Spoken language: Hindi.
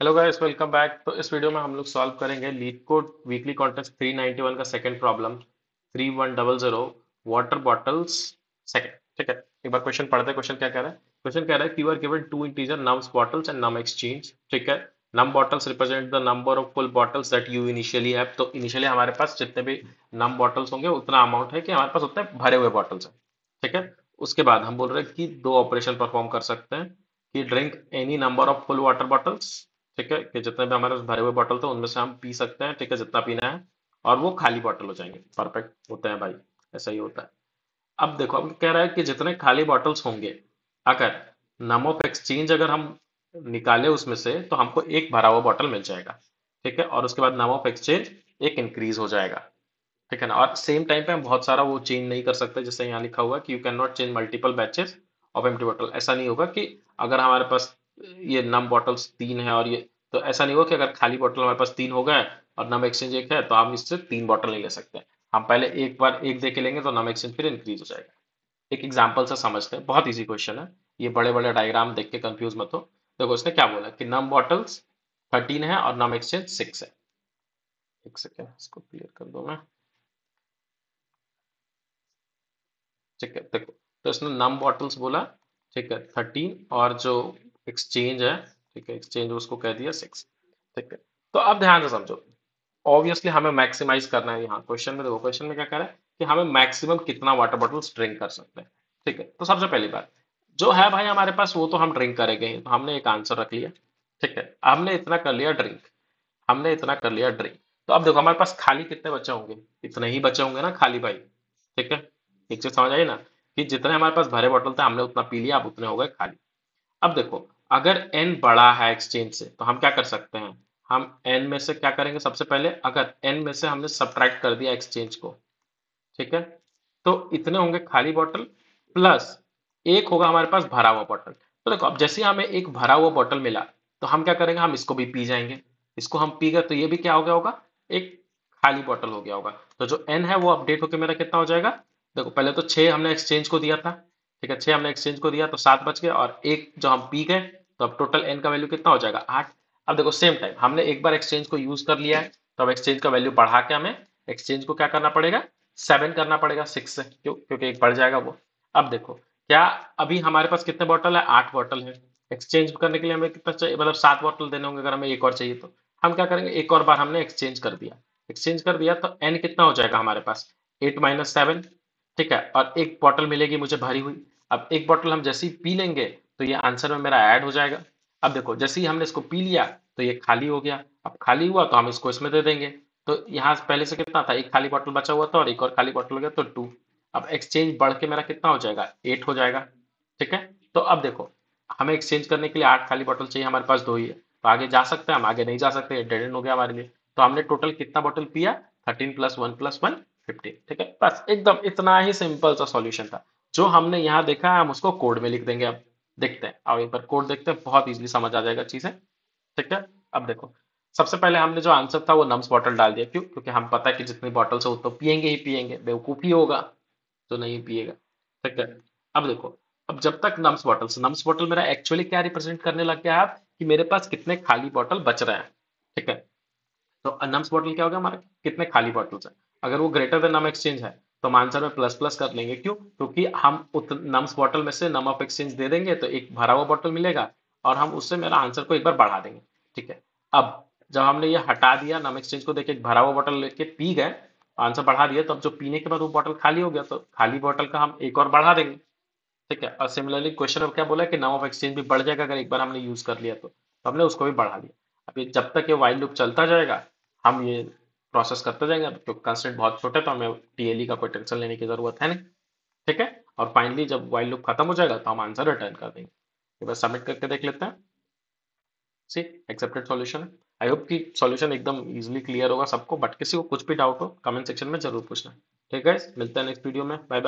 Hello guys, welcome back. तो इस वीडियो में हम लोग सॉल्व करेंगे लीड कोड वीकली कॉन्टेस्ट 391 का second problem 3100 water bottles second. ठीक है, एक बार क्वेश्चन पढ़ते हैं। क्वेश्चन क्या कह रहा है? क्वेश्चन कह रहा है कि you are given two integer nums bottles and num exchange. ठीक है, num bottles represent the number of full bottles that you initially have. तो इनिशियली हमारे पास जितने भी नम बॉटल्स होंगे उतना अमाउंट है कि हमारे पास उतने भरे हुए बॉटल्स हैं। ठीक है, उसके बाद हम बोल रहे हैं कि दो ऑपरेशन परफॉर्म कर सकते हैं कि drink any number of full water bottles. ठीक है, कि जितने भी हमारे पास भरे हुए बॉटल थे उनमें से हम पी सकते हैं। ठीक है, जितना पीना है, और वो खाली बॉटल हो जाएंगे। परफेक्ट होते हैं भाई, ऐसा ही होता है। अब देखो, अब कह रहा है कि जितने खाली बॉटल्स होंगे, अगर नम ऑफ एक्सचेंज अगर हम निकाले उसमें से, तो हमको एक भरा हुआ बॉटल मिल जाएगा। ठीक है, और उसके बाद नम ऑफ एक्सचेंज एक इंक्रीज हो जाएगा। ठीक है ना, और सेम टाइम पे हम बहुत सारा वो चेंज नहीं कर सकते। जैसे यहाँ लिखा हुआ है कि you can not change multiple batches of empty bottle. ऐसा नहीं होगा कि अगर हमारे पास ये नम बॉटल्स तीन है और ये, तो ऐसा नहीं होगा कि अगर खाली बॉटल हमारे पास तीन हो गए और नम एक्सचेंज एक है तो हम इससे तीन बॉटल नहीं ले सकते। हम पहले एक बार एक दे के लेंगे तो नम एक्सचेंज फिर इंक्रीज हो जाएगा। एक एग्जाम्पल से समझते हैं, बहुत इजी क्वेश्चन है। ये बड़े बड़े डायग्राम देख के कंफ्यूज मत हो। देखो उसने क्या बोला कि नम बॉटल्स 13 है और नम एक्सचेंज 6 है। एक सेकेंड, इसको क्लियर कर दो मैं। ठीक है, देखो, तो इसने नम बॉटल्स बोला। ठीक है, 13, और जो एक्सचेंज है, ठीक है, एक्सचेंज उसको कह दिया 6। ठीक है, तो अब ध्यान से समझो। ऑब्वियसली हमें मैक्सिमाइज करना है। यहाँ क्वेश्चन में देखो, क्वेश्चन में क्या कह रहा है कि हमें मैक्सिमम कितना वाटर बॉटल्स ड्रिंक कर सकते हैं। ठीक है, तो सबसे पहली बात जो है भाई हमारे पास, वो तो हम ड्रिंक करेंगे ही। तो हमने एक आंसर रख लिया। ठीक है, हमने इतना कर लिया ड्रिंक, हमने इतना कर लिया ड्रिंक। तो अब देखो हमारे पास खाली कितने बचे होंगे? इतने ही बचे होंगे ना खाली भाई। ठीक है, एक चीज समझ आई ना, कि जितने हमारे पास भरे बॉटल थे हमने उतना पी लिया, अब उतने हो गए खाली। अब देखो, अगर n बड़ा है एक्सचेंज से तो हम क्या कर सकते हैं? हम n में से क्या करेंगे? सबसे पहले अगर n में से हमने सब्ट्रैक्ट कर दिया एक्सचेंज को, ठीक है, तो इतने होंगे खाली बॉटल, प्लस एक होगा हमारे पास भरा हुआ बॉटल। तो देखो, अब जैसे ही हमें एक भरा हुआ बॉटल मिला, तो हम क्या करेंगे? हम इसको भी पी जाएंगे। इसको हम पी गए तो ये भी क्या हो गया होगा? एक खाली बॉटल हो गया होगा। तो जो n है वो अपडेट होकर मेरा कितना हो जाएगा? देखो, पहले तो 6 हमने एक्सचेंज को दिया था। ठीक है, 6 हमने एक्सचेंज को दिया तो 7 बच गए, और एक जो हम पी गए, तो अब टोटल n का वैल्यू कितना हो जाएगा? 8। अब देखो, सेम टाइम हमने एक बार एक्सचेंज को यूज कर लिया है, तो अब एक्सचेंज का वैल्यू बढ़ा के हमें एक्सचेंज को क्या करना पड़ेगा? 7 करना पड़ेगा 6 से। क्यों? क्योंकि एक बढ़ जाएगा वो। अब देखो, क्या अभी हमारे पास कितने बॉटल है? 8 बॉटल है। एक्सचेंज करने के लिए हमें कितना चाहिए? मतलब 7 बॉटल देने होंगे। अगर हमें एक और चाहिए तो हम क्या करेंगे? एक और बार हमने एक्सचेंज कर दिया। एक्सचेंज कर दिया तो एन कितना हो जाएगा हमारे पास? 8 - 7। ठीक है, और एक बॉटल मिलेगी मुझे भरी हुई। अब एक बॉटल हम जैसे ही पी लेंगे तो ये आंसर में मेरा ऐड हो जाएगा। अब देखो, जैसे ही हमने इसको पी लिया तो ये खाली हो गया। अब खाली हुआ तो हम इसको इसमें दे देंगे। तो यहाँ पहले से कितना था? एक खाली बॉटल बचा हुआ था और एक और खाली बॉटल हो गया तो 2। अब एक्सचेंज बढ़ के मेरा कितना हो जाएगा? 8 हो जाएगा। ठीक है, तो अब देखो, हमें एक्सचेंज करने के लिए 8 खाली बॉटल चाहिए, हमारे पास 2 ही है। तो आगे जा सकते हैं हम? आगे नहीं जा सकते, डेड एंड हो गया हमारे लिए। तो हमने टोटल कितना बॉटल पिया? 13 + 1 + 1 15। ठीक है, बस एकदम इतना ही सिंपल सा सॉल्यूशन था। जो हमने यहाँ देखा है हम उसको कोड में लिख देंगे। अब देखते हैं, अब एक बार कोड देखते हैं, बहुत इजीली समझ आ जाएगा चीजें। ठीक है, अब देखो, सबसे पहले हमने जो आंसर था वो नम्स बॉटल डाल दिया। क्यों? क्योंकि हम पता है कि जितनी बॉटल्स है वो तो पियेंगे ही पियेंगे, बेवकूफी होगा तो नहीं पिएगा। ठीक है, अब देखो, अब जब तक नम्स बॉटल मेरा एक्चुअली क्या रिप्रेजेंट करने लग गया है अब, कि मेरे पास कितने खाली बॉटल बच रहे हैं। ठीक है, तो नम्स बॉटल क्या हो गया हमारा? कितने खाली बॉटल्स है। अगर वो ग्रेटर देन नम एक्सचेंज है तो हम आंसर में प्लस प्लस कर लेंगे। क्यों? क्योंकि हम उत नम्स बॉटल में से नम ऑफ एक्सचेंज दे देंगे तो एक भरा हुआ बॉटल मिलेगा, और हम उससे मेरा आंसर को एक बार बढ़ा देंगे। ठीक है, अब जब हमने ये हटा दिया, नम एक्सचेंज को देके एक भरा हुआ बॉटल लेके पी गए, आंसर बढ़ा दिया, तो अब जो पीने के बाद वो बॉटल खाली हो गया तो खाली बॉटल का हम एक और बढ़ा देंगे। ठीक है, और सिमिलरली क्वेश्चन में क्या बोला है कि नम ऑफ एक्सचेंज भी बढ़ जाएगा अगर एक बार हमने यूज कर लिया तो हमने उसको भी बढ़ा दिया। अब ये जब तक ये वाइल लूप चलता जाएगा, हम ये प्रोसेस करते जाएंगे। अब क्योंकि कंस्ट्रेंट बहुत छोटे तो हमें टीएलई का कोई टेंशन लेने की जरूरत है नहीं। ठीक है, और फाइनली जब वाइल लूप खत्म हो जाएगा तो हम आंसर रिटर्न कर देंगे। एक बार सबमिट करके देख लेते हैं। सी, एक्सेप्टेड सॉल्यूशन है। आई होप कि सॉल्यूशन एकदम इजीली क्लियर होगा सबको, बट किसी को कुछ भी डाउट हो कमेंट सेक्शन में जरूर पूछना। ठीक है, मिलते हैं नेक्स्ट वीडियो में। Bye bye.